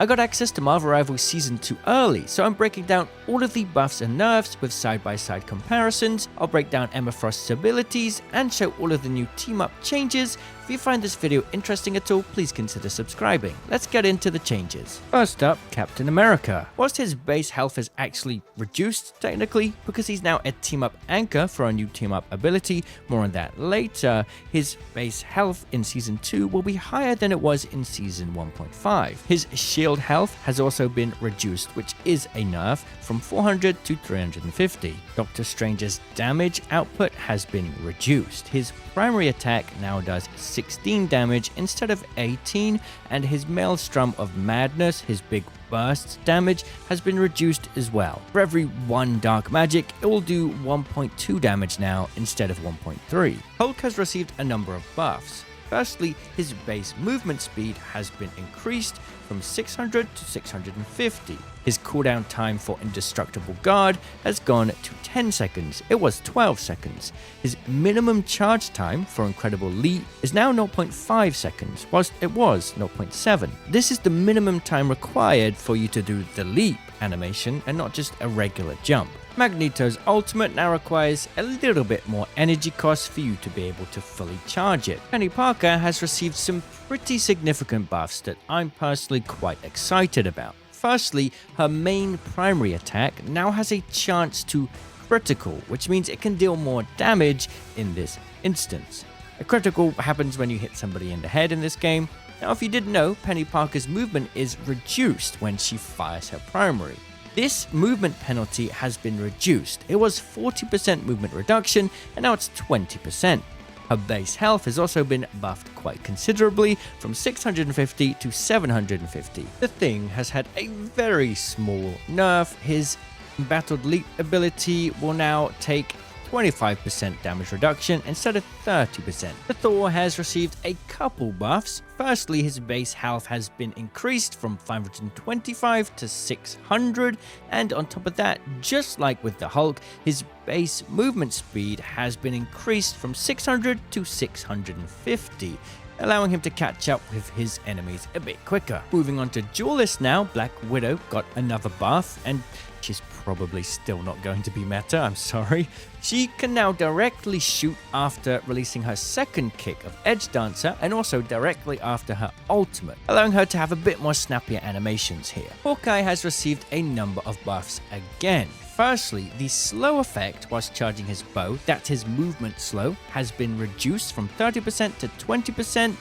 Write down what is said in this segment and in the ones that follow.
I got access to Marvel Rivals Season 2 early, so I'm breaking down all of the buffs and nerfs with side-by-side comparisons. I'll break down Emma Frost's abilities and show all of the new team-up changes. If you find this video interesting at all, please consider subscribing. Let's get into the changes. First up, Captain America. Whilst his base health is actually reduced technically, because he's now a team-up anchor for a new team-up ability, more on that later, his base health in Season 2 will be higher than it was in Season 1.5. His shield health has also been reduced, which is a nerf, from 400 to 350. Doctor Strange's damage output has been reduced. His primary attack now does 16 damage instead of 18, and his Maelstrom of Madness, his big burst damage, has been reduced as well. For every 1 dark magic, it will do 1.2 damage now instead of 1.3. Hulk has received a number of buffs. Firstly, his base movement speed has been increased from 600 to 650. His cooldown time for Indestructible Guard has gone to 10 seconds. It was 12 seconds. His minimum charge time for Incredible Leap is now 0.5 seconds, whilst it was 0.7. This is the minimum time required for you to do the leap animation and not just a regular jump. Magneto's ultimate now requires a little bit more energy cost for you to be able to fully charge it. Peni Parker has received some pretty significant buffs that I'm personally quite excited about. Firstly, her main primary attack now has a chance to critical, which means it can deal more damage in this instance. A critical happens when you hit somebody in the head in this game. Now, if you didn't know, Peni Parker's movement is reduced when she fires her primary. This movement penalty has been reduced. It was 40% movement reduction, and now it's 20%. Her base health has also been buffed quite considerably, from 650 to 750. The Thing has had a very small nerf. His Embattled Leap ability will now take 25% damage reduction instead of 30%. The Thor has received a couple buffs. Firstly, his base health has been increased from 525 to 600, and on top of that, just like with the Hulk, his base movement speed has been increased from 600 to 650. Allowing him to catch up with his enemies a bit quicker. Moving on to Duelist now, Black Widow got another buff, and she's probably still not going to be meta, I'm sorry. She can now directly shoot after releasing her second kick of Edge Dancer, and also directly after her ultimate, allowing her to have a bit more snappier animations here. Hawkeye has received a number of buffs again. Firstly, the slow effect whilst charging his bow, that's his movement slow, has been reduced from 30% to 20%.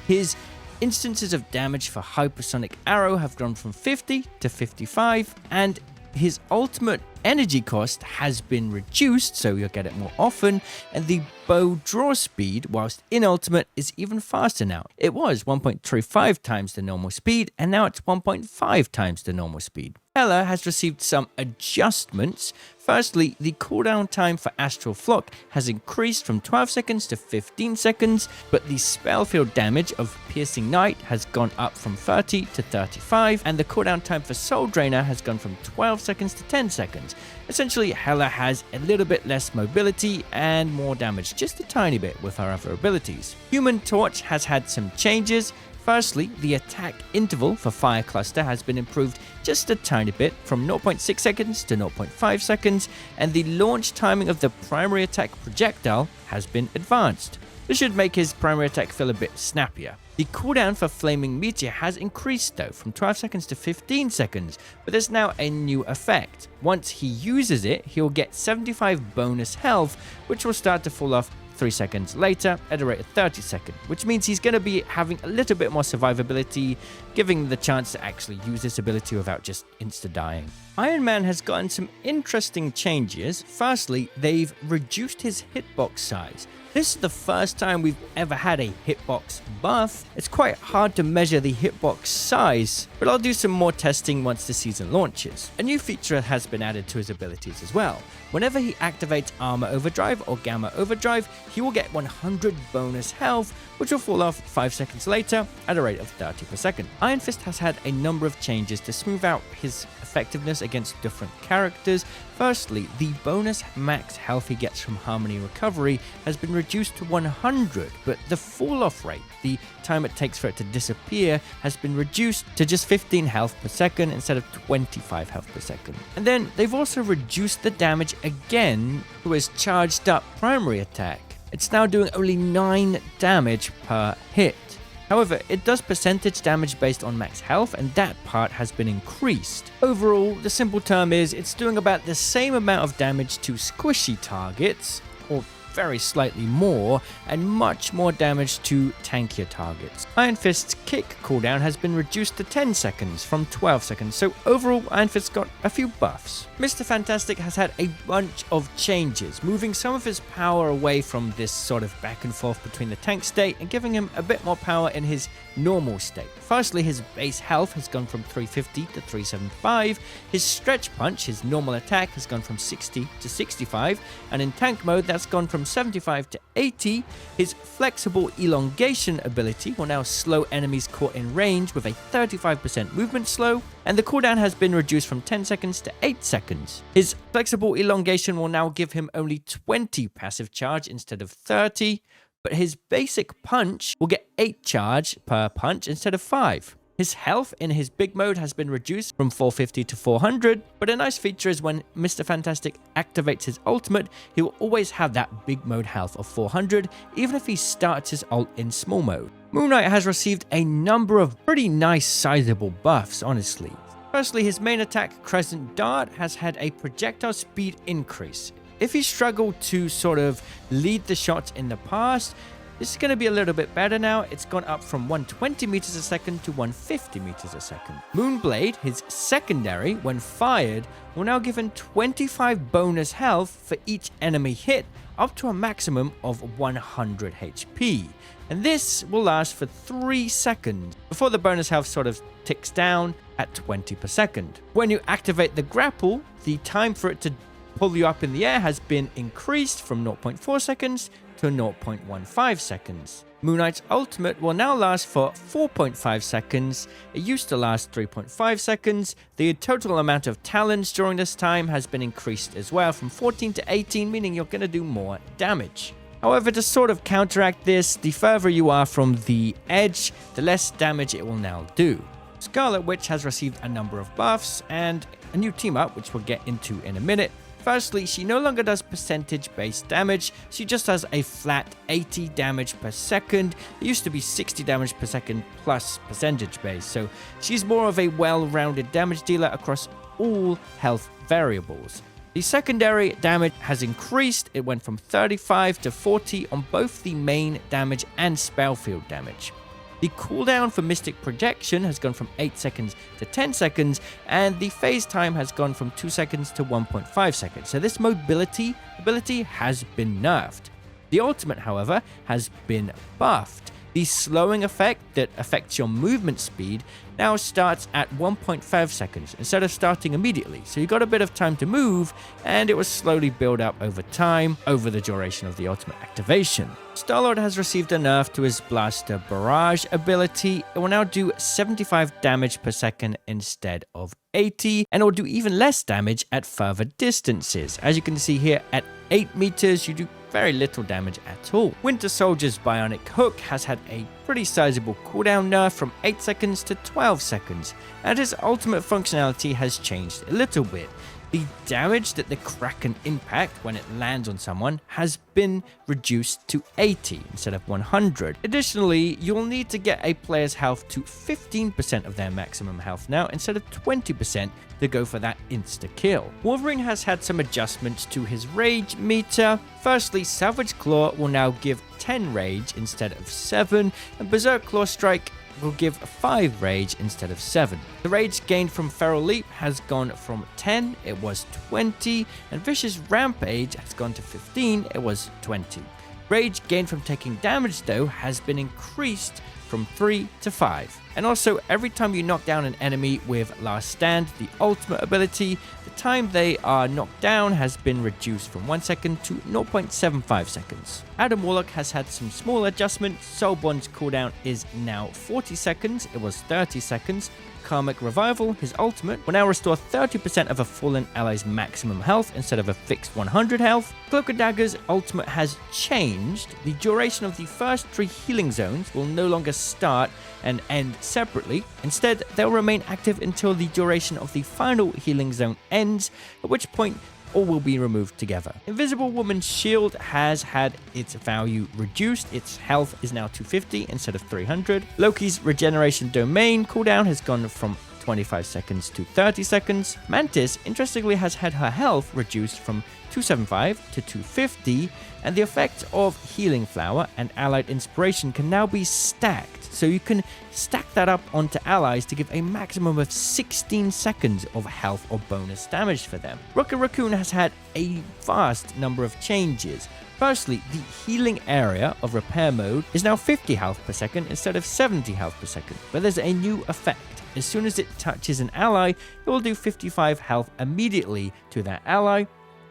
His instances of damage for Hypersonic Arrow have gone from 50 to 55, and his ultimate energy cost has been reduced, so you'll get it more often, and the bow draw speed whilst in ultimate is even faster now. It was 1.35 times the normal speed, and now it's 1.5 times the normal speed. Hela has received some adjustments. Firstly, the cooldown time for Astral Flock has increased from 12 seconds to 15 seconds, but the spell field damage of Piercing Knight has gone up from 30 to 35, and the cooldown time for Soul Drainer has gone from 12 seconds to 10 seconds. Essentially, Hela has a little bit less mobility and more damage, just a tiny bit with her other abilities. Human Torch has had some changes. Firstly, the attack interval for Fire Cluster has been improved just a tiny bit, from 0.6 seconds to 0.5 seconds, and the launch timing of the primary attack projectile has been advanced. This should make his primary attack feel a bit snappier. The cooldown for Flaming Meteor has increased though, from 12 seconds to 15 seconds, but there's now a new effect. Once he uses it, he'll get 75 bonus health, which will start to fall off 3 seconds later at a rate of 30 seconds, which means he's going to be having a little bit more survivability, giving him the chance to actually use this ability without just insta-dying. Iron Man has gotten some interesting changes. Firstly, they've reduced his hitbox size. This is the first time we've ever had a hitbox buff. It's quite hard to measure the hitbox size, but I'll do some more testing once the season launches. A new feature has been added to his abilities as well. Whenever he activates Armor Overdrive or Gamma Overdrive, he will get 100 bonus health, which will fall off 5 seconds later at a rate of 30 per second. Iron Fist has had a number of changes to smooth out his effectiveness against different characters. Firstly, the bonus max health he gets from Harmony Recovery has been reduced to 100, but the fall-off rate, the time it takes for it to disappear, has been reduced to just 15 health per second instead of 25 health per second. And then they've also reduced the damage again to his charged up primary attack. It's now doing only 9 damage per hit. However, it does percentage damage based on max health, and that part has been increased. Overall, the simple term is it's doing about the same amount of damage to squishy targets, or very slightly more, and much more damage to tankier targets. Iron Fist's kick cooldown has been reduced to 10 seconds from 12 seconds, so overall Iron Fist got a few buffs. Mr. Fantastic has had a bunch of changes, moving some of his power away from this sort of back and forth between the tank state and giving him a bit more power in his normal state. Firstly, his base health has gone from 350 to 375, his stretch punch, his normal attack, has gone from 60 to 65, and in tank mode that's gone from 75 to 80. His flexible elongation ability will now slow enemies caught in range with a 35% movement slow, and the cooldown has been reduced from 10 seconds to 8 seconds. His flexible elongation will now give him only 20 passive charge instead of 30, but his basic punch will get 8 charge per punch instead of 5. His health in his big mode has been reduced from 450 to 400, but a nice feature is when Mr. Fantastic activates his ultimate, he will always have that big mode health of 400, even if he starts his ult in small mode. Moon Knight has received a number of pretty nice sizable buffs, honestly. Firstly, his main attack, Crescent Dart, has had a projectile speed increase. If he struggled to sort of lead the shots in the past, this is going to be a little bit better now. It's gone up from 120 meters a second to 150 meters a second. Moonblade, his secondary, when fired, will now give him 25 bonus health for each enemy hit, up to a maximum of 100 HP. And this will last for 3 seconds before the bonus health sort of ticks down at 20 per second. When you activate the grapple, the time for it to pull you up in the air has been increased from 0.4 seconds to 0.15 seconds. Moon Knight's ultimate will now last for 4.5 seconds. It used to last 3.5 seconds. The total amount of talons during this time has been increased as well from 14 to 18, meaning you're going to do more damage. However, to sort of counteract this, the further you are from the edge, the less damage it will now do. Scarlet Witch has received a number of buffs and a new team up, which we'll get into in a minute. Firstly, she no longer does percentage-based damage, she just does a flat 80 damage per second. It used to be 60 damage per second plus percentage-based, so she's more of a well-rounded damage dealer across all health variables. The secondary damage has increased. It went from 35 to 40 on both the main damage and spell field damage. The cooldown for Mystic Projection has gone from 8 seconds to 10 seconds, and the phase time has gone from 2 seconds to 1.5 seconds. So this mobility ability has been nerfed. The ultimate, however, has been buffed. The slowing effect that affects your movement speed now starts at 1.5 seconds instead of starting immediately. So you got a bit of time to move, and it will slowly build up over time over the duration of the ultimate activation. Star-Lord has received a nerf to his Blaster Barrage ability. It will now do 75 damage per second instead of 80, and it will do even less damage at further distances. As you can see here, at 8 meters, you do very little damage at all. Winter Soldier's Bionic Hook has had a pretty sizable cooldown nerf from 8 seconds to 12 seconds, and his ultimate functionality has changed a little bit. The damage that the Kraken impact when it lands on someone has been reduced to 80 instead of 100. Additionally, you'll need to get a player's health to 15% of their maximum health now instead of 20% to go for that insta-kill. Wolverine has had some adjustments to his rage meter. Firstly, Savage Claw will now give 10 rage instead of 7, and Berserk Claw Strike will give 5 rage instead of 7. The rage gained from Feral Leap has gone from 10, it was 20, and Vicious Rampage has gone to 15, it was 20. Rage gained from taking damage though has been increased from 3 to 5. And also, every time you knock down an enemy with Last Stand, the ultimate ability, the time they are knocked down has been reduced from 1 second to 0.75 seconds. Adam Warlock has had some small adjustments. Soulbond's cooldown is now 40 seconds, it was 30 seconds. Karmic Revival, his ultimate, will now restore 30% of a fallen ally's maximum health instead of a fixed 100 health. Cloak and Dagger's ultimate has changed. The duration of the first 3 healing zones will no longer start and end separately. Instead, they'll remain active until the duration of the final healing zone ends, at which point all will be removed together. Invisible Woman's shield has had its value reduced. Its health is now 250 instead of 300. Loki's regeneration domain cooldown has gone from 25 seconds to 30 seconds. Mantis, interestingly, has had her health reduced from 275 to 250, and the effect of Healing Flower and Allied Inspiration can now be stacked. So you can stack that up onto allies to give a maximum of 16 seconds of health or bonus damage for them. Raccoon has had a vast number of changes. Firstly, the healing area of repair mode is now 50 health per second instead of 70 health per second, but there's a new effect. As soon as it touches an ally, it will do 55 health immediately to that ally.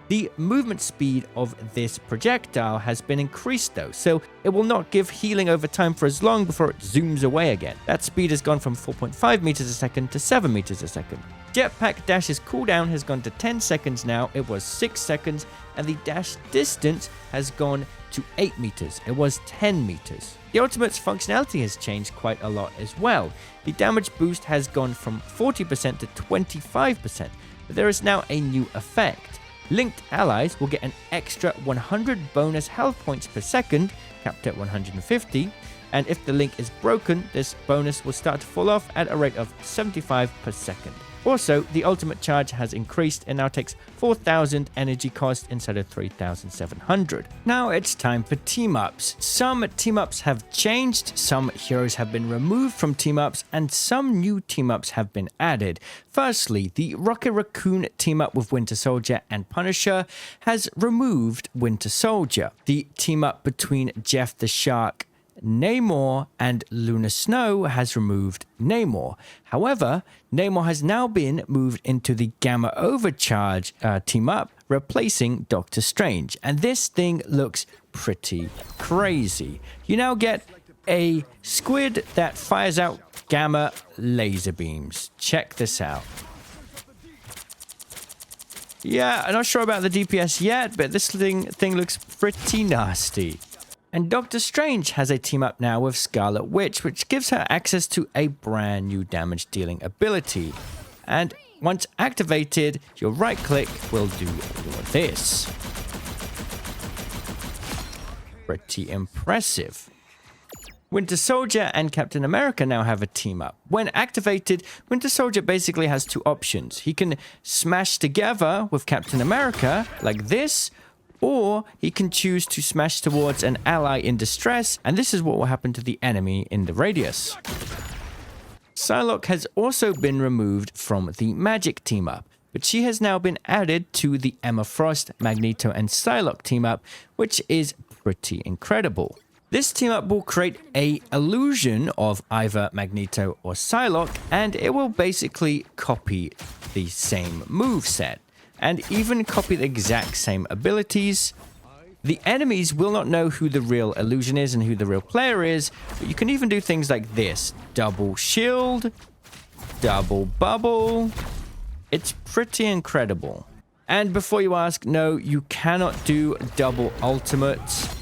The movement speed of this projectile has been increased though, so it will not give healing over time for as long before it zooms away again. That speed has gone from 4.5 meters a second to 7 meters a second. Jetpack Dash's cooldown has gone to 10 seconds now, it was 6 seconds, and the dash distance has gone to 8 meters, it was 10 meters. The ultimate's functionality has changed quite a lot as well. The damage boost has gone from 40% to 25%, but there is now a new effect. Linked allies will get an extra 100 bonus health points per second, capped at 150, and if the link is broken, this bonus will start to fall off at a rate of 75 per second. Also, the ultimate charge has increased and now takes 4,000 energy cost instead of 3,700. Now it's time for team-ups. Some team-ups have changed, some heroes have been removed from team-ups, and some new team-ups have been added. Firstly, the Rocket Raccoon team-up with Winter Soldier and Punisher has removed Winter Soldier. The team-up between Jeff the Shark, Namor and Luna Snow has removed Namor. However, Namor has now been moved into the Gamma Overcharge team-up, replacing Doctor Strange. And this thing looks pretty crazy. You now get a squid that fires out gamma laser beams. Check this out. Yeah, I'm not sure about the DPS yet, but this thing looks pretty nasty. And Doctor Strange has a team-up now with Scarlet Witch, which gives her access to a brand new damage-dealing ability. And once activated, your right-click will do this. Pretty impressive. Winter Soldier and Captain America now have a team-up. When activated, Winter Soldier basically has 2 options. He can smash together with Captain America, like this, or he can choose to smash towards an ally in distress, and this is what will happen to the enemy in the radius. Psylocke has also been removed from the Magic team-up, but she has now been added to the Emma Frost, Magneto, and Psylocke team-up, which is pretty incredible. This team-up will create an illusion of either Magneto or Psylocke, and it will basically copy the same moveset, and even copy the exact same abilities. The enemies will not know who the real illusion is and who the real player is, but you can even do things like this. Double shield, double bubble. It's pretty incredible. And before you ask, no, you cannot do double ultimates.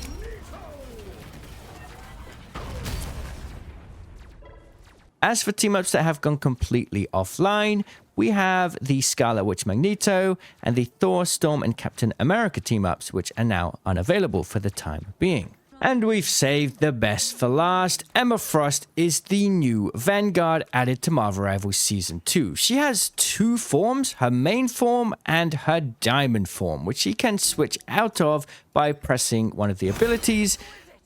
As for team-ups that have gone completely offline, we have the Scarlet Witch Magneto and the Thor, Storm, and Captain America team-ups, which are now unavailable for the time being. And we've saved the best for last. Emma Frost is the new Vanguard added to Marvel Rivals Season 2. She has 2 forms, her main form and her diamond form, which she can switch out of by pressing one of the abilities.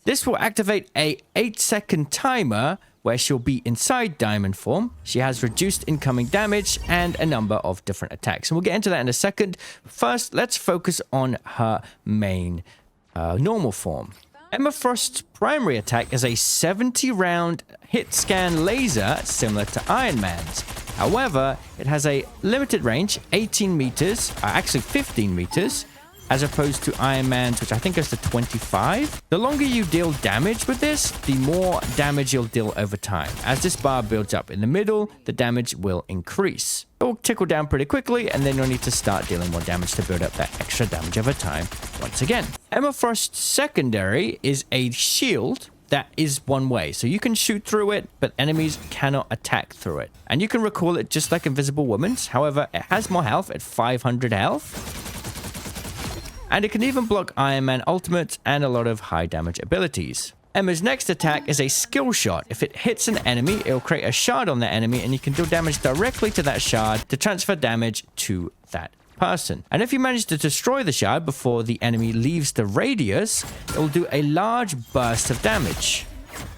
This will activate a 8-second timer where she'll be inside diamond form. She has reduced incoming damage and a number of different attacks. And we'll get into that in a second. First, let's focus on her main normal form. Emma Frost's primary attack is a 70-round hit scan laser similar to Iron Man's. However, it has a limited range, 18 meters, actually 15 meters, as opposed to Iron Man's, which I think goes to 25. The longer you deal damage with this, the more damage you'll deal over time. As this bar builds up in the middle, the damage will increase. It will tickle down pretty quickly, and then you'll need to start dealing more damage to build up that extra damage over time once again. Emma Frost's secondary is a shield that is one way. So you can shoot through it, but enemies cannot attack through it. And you can recall it just like Invisible Woman's. However, it has more health at 500 health. And it can even block Iron Man ultimates and a lot of high damage abilities. Emma's next attack is a skill shot. If it hits an enemy, it will create a shard on that enemy, and you can deal damage directly to that shard to transfer damage to that person. And if you manage to destroy the shard before the enemy leaves the radius, it will do a large burst of damage.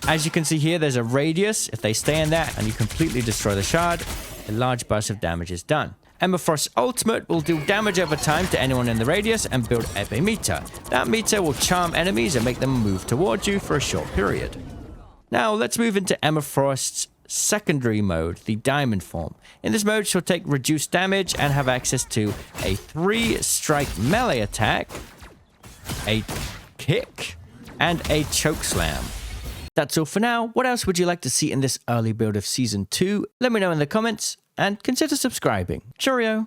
As you can see here, there's a radius. If they stay in that and you completely destroy the shard, a large burst of damage is done. Emma Frost's ultimate will deal damage over time to anyone in the radius and build up a meter. That meter will charm enemies and make them move towards you for a short period. Now let's move into Emma Frost's secondary mode, the diamond form. In this mode, she'll take reduced damage and have access to a 3-strike melee attack, a kick, and a choke slam. That's all for now. What else would you like to see in this early build of Season 2? Let me know in the comments, and consider subscribing. Cheerio!